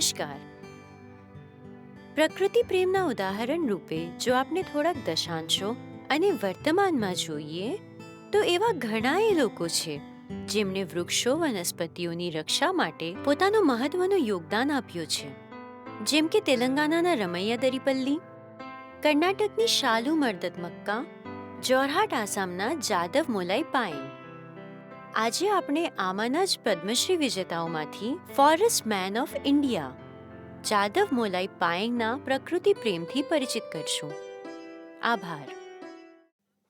નમસ્કાર. પ્રકૃતિ પ્રેમના ઉદાહરણ રૂપે જો આપણે થોડાક દશાંશો અને વર્તમાનમાં જોઈએ તો એવા ઘણાય લોકો છે જેમણે વૃક્ષો વનસ્પતિઓની રક્ષા માટે પોતાનું મહત્વનું યોગદાન આપ્યું છે. જેમ કે તેલંગાણાના રમૈયા દરીપલ્લી, કર્ણાટકની શાલુ મર્દત મક્કા, જોરહાટ આસામના જાદવ મોલાઈ પાયેંગ. આજે આપણે આમાંના જ પદ્મશ્રી વિજેતાઓમાંથી forest man of India Jadav Molai પાયેંગના પ્રકૃતિ પ્રેમથી પરિચિત કરશું. આભાર.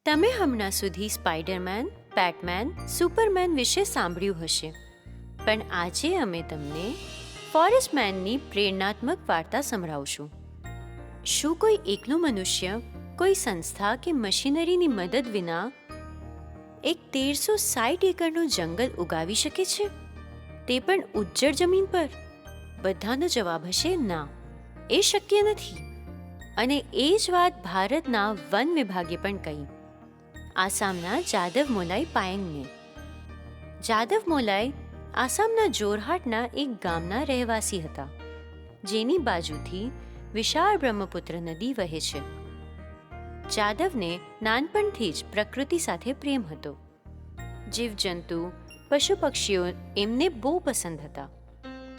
તમે હમણાં સુધી સ્પાઈડરમેન, બેટમેન, સુપરમેન વિશે સાંભળ્યું હશે, પણ આજે અમે તમને ફોરેસ્ટ મેનની પ્રેરણાત્મક વાર્તા સંભળાવશું. શું કોઈ એકલું મનુષ્ય કોઈ સંસ્થા કે મશીનરીની મદદ વિના એક 1360 એકરનું જંગલ ઉગાવી શકે છે? તે પણ ઉજ્જડ જમીન પર? બધાનો જવાબ હશે ના, એ શક્ય નથી. અને એ જ વાત ભારતના વન વિભાગે પણ કહી, આસામના જાદવ મોલાઈ પાયેંગને. જાદવ મોલાઈ આસામના જોરહાટના એક ગામના રહેવાસી હતા, જેની બાજુથી વિશાળ બ્રહ્મપુત્ર નદી વહે છે. જાદવને નાનપણથી જ પ્રકૃતિ સાથે પ્રેમ હતો. જીવજંતુ, પશુ પક્ષીઓ એમને બહુ પસંદ હતા.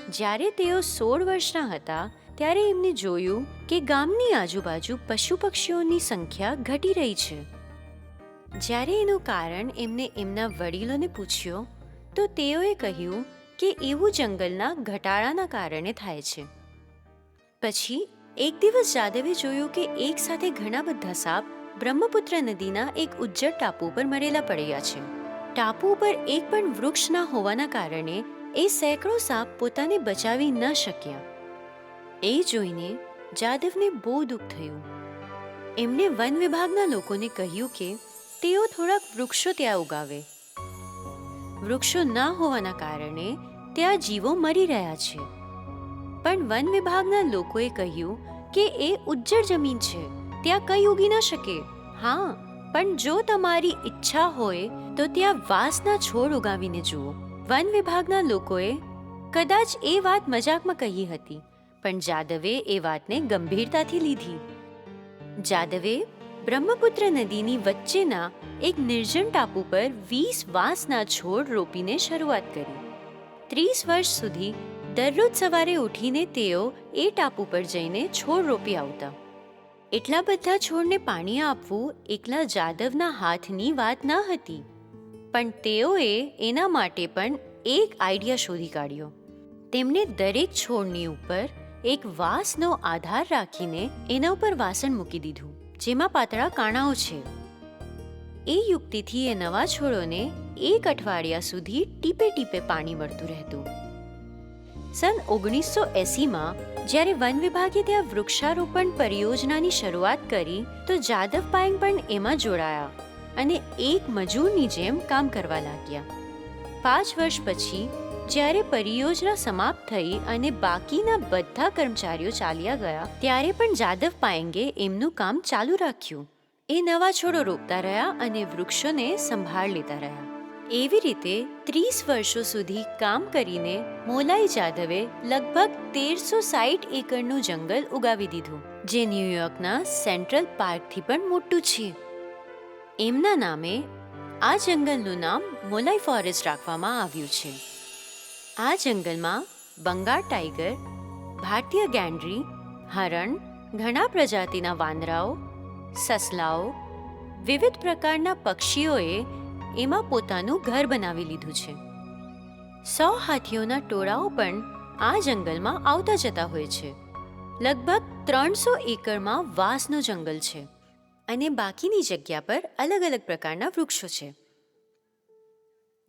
જ્યારે તેઓ 16 વર્ષના હતા ત્યારે એમને જોયું કે ગામની આજુબાજુ પશુ પક્ષીઓની સંખ્યા ઘટી રહી છે. જ્યારે એનું કારણ એમને એમના વડીલોને પૂછ્યો તો તેઓએ કહ્યું કે એવું જંગલના ઘટાડાના કારણે થાય છે. પછી એક દિવસ જાદવે જોયું કે એક સાથે ઘણા બધા સાપ બ્રહ્મપુત્ર નદીના એક ઉજ્જડ ટાપુ પર મરેલા પડ્યા છે. ટાપુ પર એક પણ વૃક્ષ ના હોવાના કારણે એ સેંકડો સાપ પોતાને બચાવી ન શક્યા. એ જોઈને જાદવને બહુ દુઃખ થયું. એમણે વન વિભાગના લોકોને કહ્યું કે તેઓ થોડાક વૃક્ષો ત્યાં ઉગાવે. વૃક્ષો ના હોવાના કારણે ત્યાં જીવો મરી રહ્યા છે. પણ વન વિભાગના લોકોએ કહ્યું કે એ ઉજ્જડ જમીન છે, ત્યાં કંઈ ઉગી ન શકે. હા, પણ જો તમારી ઈચ્છા હોય તો ત્યાં વાંસના છોડ ઉગાવીને જુઓ. વન વિભાગના લોકોએ કદાચ એ વાત મજાકમાં કહી હતી, પણ જાદવે એ વાતને ગંભીરતાથી લીધી. જાદવે બ્રહ્મપુત્ર નદીની વચ્ચેના એક નિર્જન ટાપુ પર 20 વાંસના છોડ રોપીને શરૂઆત કરી. 30 વર્ષ સુધી દરરોજ સવારે ઉઠીને તેઓ એ ટાપુ પર જઈને છોડ રોપી આવતા. એટલા બધા છોડને પાણી આપવું એકલા જાદવના હાથની વાત ન હતી, પણ તેઓએ એના માટે પણ એક આઈડિયા શોધી કાઢ્યો. તેમણે દરેક છોડની ઉપર એક વાંસનો આધાર રાખીને એના ઉપર વાસણ મૂકી દીધું, જેમાં પાતળા કાણાઓ છે. એ યુક્તિથી એ નવા છોડોને એક અઠવાડિયા સુધી ટીપે ટીપે પાણી મળતું રહેતું. સન 1980માં જ્યારે વન વિભાગે ત્યાં વૃક્ષારોપણ પરિયોજનાની શરૂઆત કરી તો જાદવ પાયેંગ પણ એમાં જોડાયા અને એક મજૂરની જેમ કામ કરવા લાગ્યા. 5 વર્ષ પછી જ્યારે પરિયોજના સમાપ્ત થઈ અને બાકીના બધા કર્મચારીઓ ચાલ્યા ગયા, ત્યારે પણ જાદવ પાયેંગે એમનું કામ ચાલુ રાખ્યું. એ નવા છોડો રોપતા રહ્યા અને વૃક્ષોને સંભાળ લેતા રહ્યા. એવી રીતે 30 વર્ષો સુધી કામ કરીને મોલાઈ જાદવે લગભગ 1360 એકરનું જંગલ ઉગાવી દીધું, જે ન્યૂયોર્કના સેન્ટ્રલ પાર્કથી પણ મોટું છે. એમના નામે આ જંગલનું નામ મોલાઈ ફોરેસ્ટ રાખવામાં આવ્યું છે. આ જંગલમાં બંગાળ ટાઈગર, ભારતીય ગેંડરી, હરણ, ઘણા પ્રજાતિના વાંદરાઓ, સસલાઓ, વિવિધ પ્રકારના પક્ષીઓએ એમાં પોતાનું ઘર બનાવી લીધું છે. 100 હાથીઓના ટોળાઓ પણ આ જંગલમાં આવતા જતા હોય છે. લગભગ 300 એકરમાં વાંસનું જંગલ છે અને બાકીની જગ્યા પર અલગ અલગ પ્રકારના વૃક્ષો છે.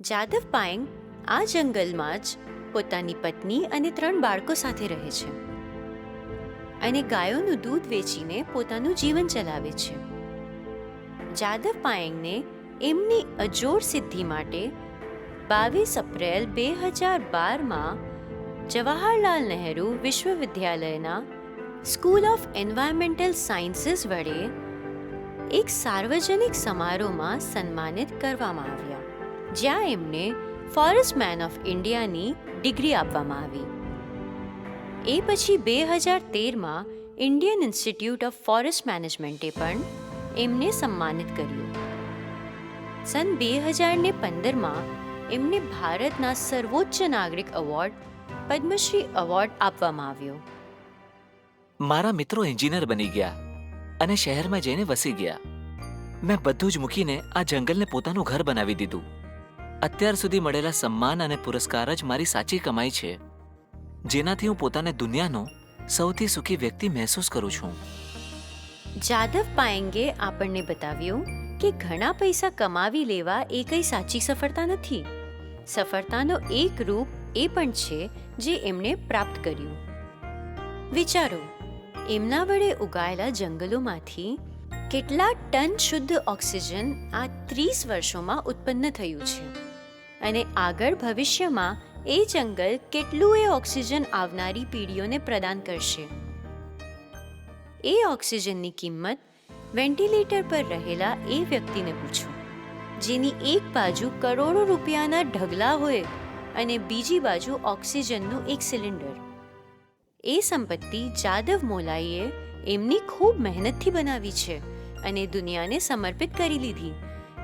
જાદવ પાયેંગ આ જંગલમાં જ પોતાની પત્ની અને 3 બાળકો સાથે રહે છે અને ગાયોનું દૂધ વેચીને પોતાનું જીવન ચલાવે છે. જાદવ પાયેંગને એમની અજોડ સિદ્ધિ માટે 22 એપ્રિલ 2012માં જવાહરલાલ નહેરુ વિશ્વવિદ્યાલયના સ્કૂલ ઓફ એન્વાયરમેન્ટલ સાયન્સીસ વડે એક સાર્વજનિક સમારોહમાં સન્માનિત કરવામાં આવ્યા, જ્યાં એમને ફોરેસ્ટ મેન ઓફ ઇન્ડિયાની ડિગ્રી આપવામાં આવી. એ પછી 2013માં ઇન્ડિયન ઇન્સ્ટિટ્યૂટ ઓફ ફોરેસ્ટ મેનેજમેન્ટે પણ એમને સન્માનિત કર્યો. સન 2015માં એમને ભારતના સર્વોચ્ચ નાગરિક એવોર્ડ પદ્મશ્રી એવોર્ડ આપવામાં આવ્યો. મારા મિત્રો એન્જિનિયર બની ગયા અને શહેરમાં જઈને વસી ગયા. મેં બધું જ મૂકીને આ જંગલને પોતાનું ઘર બનાવી દીધું. અત્યાર સુધી મળેલા સન્માન અને પુરસ્કાર જ મારી સાચી કમાઈ છે, જેનાથી હું પોતાને દુનિયાનો સૌથી સુખી વ્યક્તિ મહેસૂસ કરું છું. જાદવ પાયેંગે આપણને બતાવ્યું કે ઘણા પૈસા કમાવી લેવા એ કંઈ સાચી સફળતા નથી. સફળતાનો એક રૂપ એ પણ છે જે એમણે પ્રાપ્ત કર્યું. વિચારો, એમના વડે ઉગાયેલા જંગલોમાંથી કેટલા ટન શુદ્ધ ઓક્સિજન આ 30 વર્ષોમાં ઉત્પન્ન થયું છે, અને આગળ ભવિષ્યમાં એ જંગલ કેટલું એ ઓક્સિજન આવનારી પેઢીઓને પ્રદાન કરશે. એ ઓક્સિજનની કિંમત વેન્ટિલેટર પર રહેલા એ વ્યક્તિને પૂછો, જેની એક બાજુ કરોડો રૂપિયાના ઢગલા હોય અને બીજી બાજુ ઓક્સિજનનું એક સિલિન્ડર. એ સંપત્તિ જાદવ મોલાઈએ એમની ખૂબ મહેનતથી બનાવી છે અને દુનિયાને સમર્પિત કરી લીધી,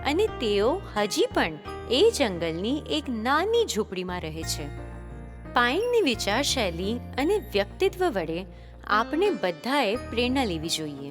અને તેઓ હજી પણ એ જંગલની એક નાની ઝૂંપડીમાં રહે છે. પાયેંગની વિચારશૈલી અને વ્યક્તિત્વ વડે આપણે બધાએ પ્રેરણા લેવી જોઈએ.